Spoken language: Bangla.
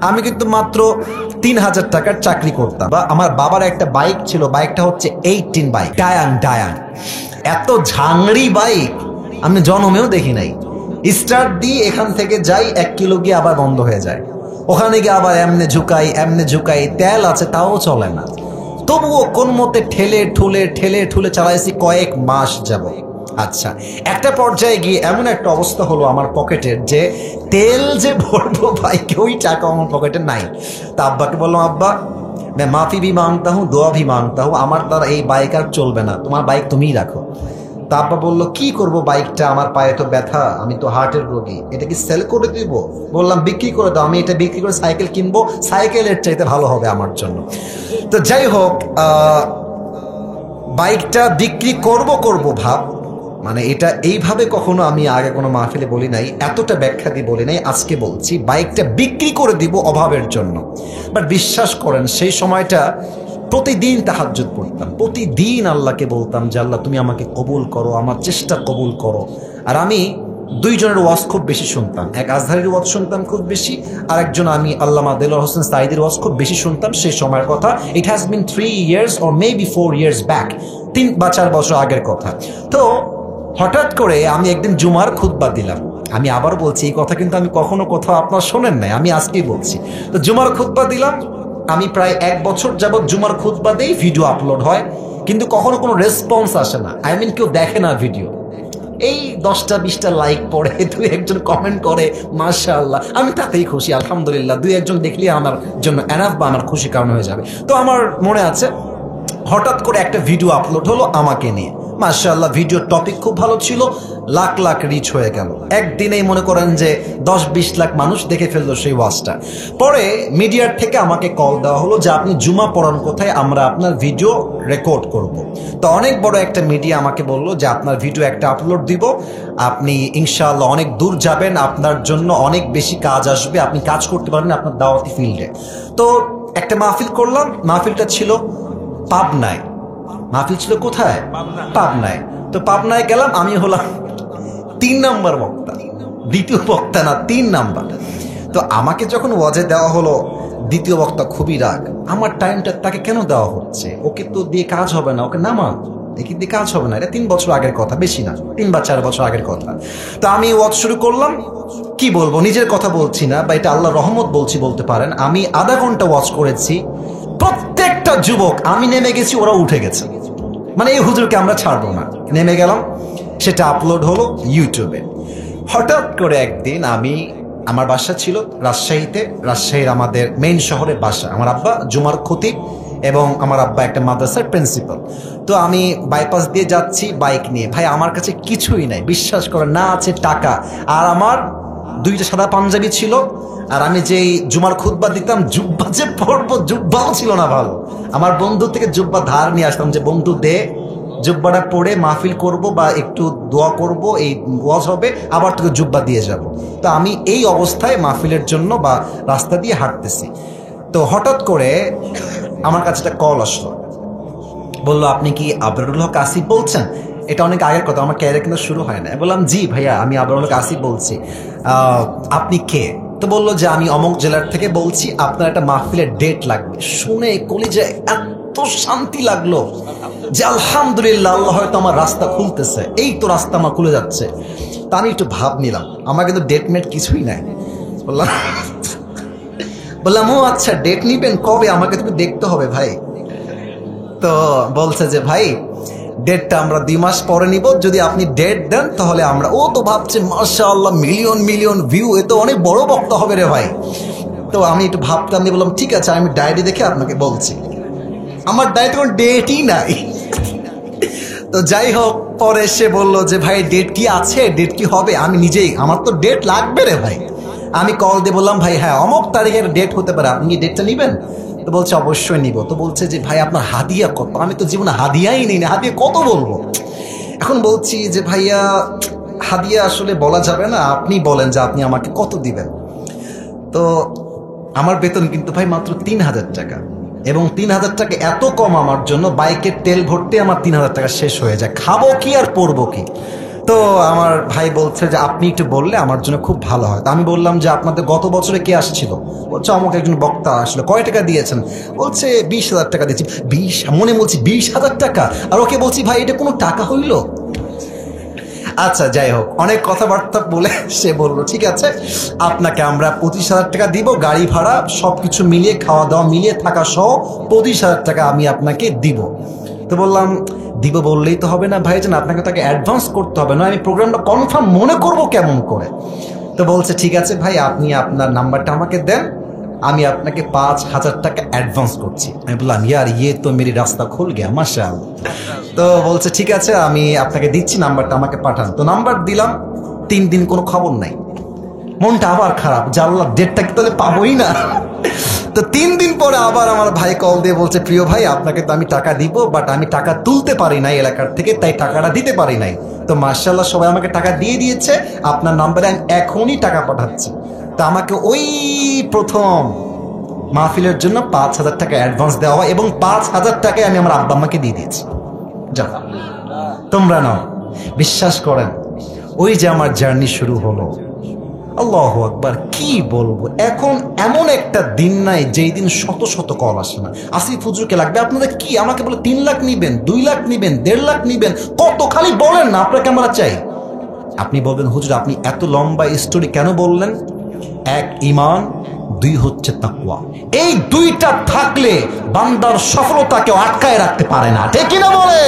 আমি কিন্তু মাত্র ৩,০০০ টাকার চাকরি করতাম, বা আমার বাবার একটা বাইক ছিল, বাইকটা হচ্ছে 18 বাইক, ডায়ান। এত ঝাংড়ি বাইক আমি জন্মেও দেখি নাই। স্টার্ট দিয়ে এখান থেকে যাই 1 কিলো গিয়ে আবার বন্ধ হয়ে যায়, ওখানে গিয়ে আবার এমনে ঝুঁকাই, তেল আছে তাও চলে না। তবুও কোন মতে ঠেলে ঠুলে চালাইছি কয়েক মাস যাব। আচ্ছা, একটা পর্যায়ে গিয়ে এমন একটা অবস্থা হলো আমার পকেটের, যে তেল যে ভরবো বাইকে ওই টাকা আমার পকেটে নাই। তা আব্বাকে বললাম, আব্বা मैं माफी भी मांगता हूँ, दुआ भी मांगता हूँ, আমার দ্বারা এই বাইক আর চলবে না, তোমার বাইক তুমিই রাখো। তা আব্বা বললো, কি করব বাইকটা, আমার পায়ে তো ব্যথা, আমি তো হার্টের রোগী, এটা কি সেল করে দিব? বললাম, বিক্রি করে দাও, আমি এটা বিক্রি করে সাইকেল কিনবো, সাইকেলের চাইতে ভালো হবে আমার জন্য। তো যাই হোক, বাইকটা বিক্রি করব ভাব, মানে এটা এইভাবে কখনো আমি আগে কোনো মাহফিলে বলি নাই, এতটা ব্যাখ্যা দিয়ে বলি নাই, আজকে বলছি বাইকটা বিক্রি করে দিব অভাবের জন্য। বাট বিশ্বাস করেন, সেই সময়টা প্রতিদিন তাহাজ্জুদ পড়তাম, প্রতিদিন আল্লাহকে বলতাম যে আল্লাহ তুমি আমাকে কবুল করো, আমার চেষ্টা কবুল করো। আর আমি দুইজনের ওয়াজ খুব বেশি শুনতাম, এক আজহারির ওয়াজ শুনতাম খুব বেশি, আর একজন আমি আল্লামা দেলোয়ার হোসেন সাঈদীর ওয়াজ খুব বেশি শুনতাম সেই সময়ের কথা। It has been 3 years or maybe 4 years back, 3 বা 4 বছর আগের কথা। তো হঠাৎ করে আমি একদিন জুমার খুতবা দিলাম, আমি আবার বলছি এই কথা কিন্তু আমি কখনো কোথাও আপনার শোনেন নাই, আমি আজকেই বলছি। তো জুমার খুতবা দিলাম, আমি প্রায় 1 বছর যাবৎ জুমার খুতবা দেই, ভিডিও আপলোড হয়, কিন্তু কখনো কোনো রেসপন্স আসে না, আই মিন কেউ দেখে না ভিডিও। এই 10টা-20টা লাইক পড়ে, 2-1জন কমেন্ট করে মাশাআল্লাহ, আমি তাতেই খুশি, আলহামদুলিল্লাহ, 2-1জন দেখলে আমার জন্য এনাফ, বা আমার খুশি কারণ হয়ে যাবে। তো আমার মনে আছে হঠাৎ করে একটা ভিডিও আপলোড হলো আমাকে নিয়ে, মাশাআল্লাহ, ভিডিওর টপিক খুব ভালো ছিল, লাখ লাখ রিচ হয়ে গেল, একদিনেই মনে করেন যে 10-20 লাখ মানুষ দেখে ফেললো সেই ওয়াজটা। পরে মিডিয়ার থেকে আমাকে কল দেওয়া হলো যে আপনি জুমা পড়ান কোথায়, আমরা আপনার ভিডিও রেকর্ড করব। তো অনেক বড় একটা মিডিয়া আমাকে বললো যে আপনার ভিডিও একটা আপলোড দিব, আপনি ইনশাআল্লাহ অনেক দূর যাবেন, আপনার জন্য অনেক বেশি কাজ আসবে, আপনি কাজ করতে পারবেন আপনার দাওয়াতি ফিল্ডে। তো একটা মাহফিল করলাম, মাহফিলটা ছিল পাবনায়। মাহফিল ছিল কোথায়? পাবনায়। তো পাবনায় গেলাম, আমি হলাম 3 নাম্বার বক্তা, দ্বিতীয় বক্তা না, 3 নাম্বার। তো আমাকে যখন ওয়াজে দেওয়া হলো, দ্বিতীয় বক্তা খুবই রাগ, আমার টাইমটা তাকে কেন দেওয়া হচ্ছে, ওকে তো দিয়ে কাজ হবে না, ওকে নামা, একে দিয়ে কাজ হবে না, এটা 3 বছর আগের কথা, বেশি না, 3 বা 4 বছর আগের কথা। তো আমি ওয়াজ শুরু করলাম, কি বলবো, নিজের কথা বলছি না, বা এটা আল্লাহর রহমত বলছি বলতে পারেন। আমি আধা ঘন্টা ওয়াজ করেছি, প্রত্যেকটা যুবক, আমি নেমে গেছি ওরা উঠে গেছে, মানে এই হুজুরকে আমরা ছাড়বো না, নেমে গেলাম, সেটা আপলোড হলো ইউটিউবে। হঠাৎ করে একদিন আমার বাসা ছিল রাজশাহীতে, রাজশাহীর আমাদের মেইন শহরে বাসা, আমার আব্বা জুমার খতিব এবং আমার আব্বা একটা মাদ্রাসার প্রিন্সিপাল। তো আমি বাইপাস দিয়ে যাচ্ছি বাইক নিয়ে, ভাই আমার কাছে কিছুই নাই, বিশ্বাস করে না আছে টাকা, আর আমার 2টা সাদা পাঞ্জাবি ছিল, আর আমি যেই জুমার খুতবা দিতাম, জুব্বা যে পরবো, জুব্বাও ছিল না ভালো। আমার বন্ধু থেকে জুব্বা ধার নিয়ে আসতাম, যে বন্ধু দে, জুব্বাটা পরে মাহফিল করব বা একটু দোয়া করব, এই ওয়াজ হবে, আবার তোকে জুব্বা দিয়ে যাব। তো আমি এই অবস্থায় মাহফিলের জন্য বা রাস্তা দিয়ে হাঁটতেছি। তো হঠাৎ করে আমার কাছে একটা কল আসলো, বললো আপনি কি আবরারুল হক আসিফ বলছেন? এটা অনেক আগের কথা, আমার ক্যারিয়ার কিন্তু শুরু হয় না। বললাম জি ভাইয়া, আমি আবরারুল হক আসিফ বলছি, আপনি কে? তো বললো যে আমি অমুক জেলার থেকে বলছি, আপনার একটা মাহফিলের ডেট লাগবে। শুনে কলিজায় এত শান্তি লাগলো যে আলহামদুলিল্লাহ, আল্লাহ হয়তো আমার রাস্তা খুলতেছে, এই তো রাস্তা আমার খুলে যাচ্ছে। তা আমি একটু ভাব নিলাম, আমার কিন্তু ডেট মেট কিছুই নাই। বললাম ও আচ্ছা, ডেট নিবেন কবে, আমাকে তো দেখতে হবে ভাই। তো বলছে যে ভাই ডেটটা আমরা 2 মাস পরে নিব, যদি আপনি ডেট দেন তাহলে আমরা। ও তো ভাবছে মাশাআল্লাহ, মিলিয়ন মিলিয়ন ভিউ, এ তো অনেক বড় বক্তা হবে রে ভাই। তো আমি একটু ভাবতাম, বললাম ঠিক আছে, আমি ডায়েরি দেখে আপনাকে বলছি। আমার ডায়েরিতে কোনো ডেটই নাই। তো যাই হোক, পরে সে বললো যে ভাই ডেট কি আছে, ডেট কি হবে? আমি নিজেই, আমার তো ডেট লাগবে রে ভাই। আমি কল দিয়ে বললাম ভাই হ্যাঁ অমুক তারিখের ডেট হতে পারে, আপনি কি ডেটটা নিবেন? তো বলছে অবশ্যই নিব। তো বলছে যে ভাই আপনার হাদিয়া কত? আমি তো জীবনে হাদিয়াই নিই না, হাদিয়া কত বলবো। এখন বলছি যে ভাইয়া হাদিয়া আসলে বলা যাবে না, আপনি বলেন যে আপনি আমাকে কত দিবেন। তো আমার বেতন কিন্তু ভাই মাত্র 3,000 টাকা, এবং 3,000 টাকা এত কম আমার জন্য, বাইকের তেল ভরতে আমার 3,000 টাকা শেষ হয়ে যায়, খাবো কি আর পরবো কি। তো আমার ভাই বলছে যে আপনি একটু বললে আমার জন্য খুব ভালো হয়। তো আমি বললাম যে আপনাদের গত বছরে কে আসছিল? বলছে আমাকে একজন বক্তা আসলো। কয় টাকা দিয়েছেন? বলছে 20,000 টাকা দিয়েছি। মনে বলছি 20,000 টাকা, আর ওকে বলছি ভাই এটা কোনো টাকা হইল? আচ্ছা যাই হোক, অনেক কথাবার্তা বলে সে বললো ঠিক আছে আপনাকে আমরা 25,000 টাকা দিব, গাড়ি ভাড়া সবকিছু মিলিয়ে, খাওয়া দাওয়া মিলিয়ে, থাকা সহ 25,000 টাকা আমি আপনাকে দিব। তো বললাম দিব বললেই তো হবে না ভাইজান, আপনাকে তাকে অ্যাডভান্স করতে হবে, না আমি প্রোগ্রামটা কনফার্ম মনে করব কেমন করে? তো বলছে ঠিক আছে ভাই, আপনি আপনার নাম্বারটা আমাকে দেন, আমি আপনাকে 5,000 টাকা অ্যাডভান্স করছি। আমি বললাম ইয়ার ইয়ে তো মেরি রাস্তা খুল গিয়া মাশাআল্লাহ। তো বলছে ঠিক আছে আমি আপনাকে দিচ্ছি, নাম্বারটা আমাকে পাঠান। তো নাম্বার দিলাম, 3 দিন কোনো খবর নাই। মনটা আবার খারাপ, জানলা ডেটটা কি তাহলে পাবোই না। তো 3 দিন পরে আবার আমার ভাই কল দিয়ে বলছে প্রিয় ভাই আপনাকে তো আমি টাকা দিব, বাট আমি টাকা তুলতে পারি নাই এলাকার থেকে, তাই টাকাটা দিতে পারি নাই। তো মাশাআল্লাহ সবাই আমাকে টাকা দিয়ে দিয়েছে, আপনার নাম্বারে আমি এখনই টাকা পাঠাচ্ছি। তা আমাকে ওই প্রথম মাহফিলের জন্য 5,000 টাকা অ্যাডভান্স দেওয়া হয়, এবং 5,000 টাকায় আমি আমার আব্বা আম্মাকে দিয়ে দিয়েছি। যাও তোমরা নাও। বিশ্বাস করেন ওই যে আমার জার্নি শুরু হলো, আল্লাহু আকবার, কি বলবো। এখন এমন একটা দিন নাই যেই দিন শত শত কল আসে না, আসিফ হুজুরকে লাগবে আপনাদের কি, আমাকে বলে 3 লাখ নিবেন, 2 লাখ নিবেন, 1.5 লাখ নিবেন, কত খালি বলেন না আপনাকে আমরা চাই। আপনি বলবেন হুজুর আপনি এত লম্বা স্টোরি কেন বললেন? 1 ঈমান, 2 হচ্ছে তাকওয়া। এই 2টা থাকলে বান্দার সফলতাকে আটকায় রাখতে পারে না, ঠিক কিনা বলে?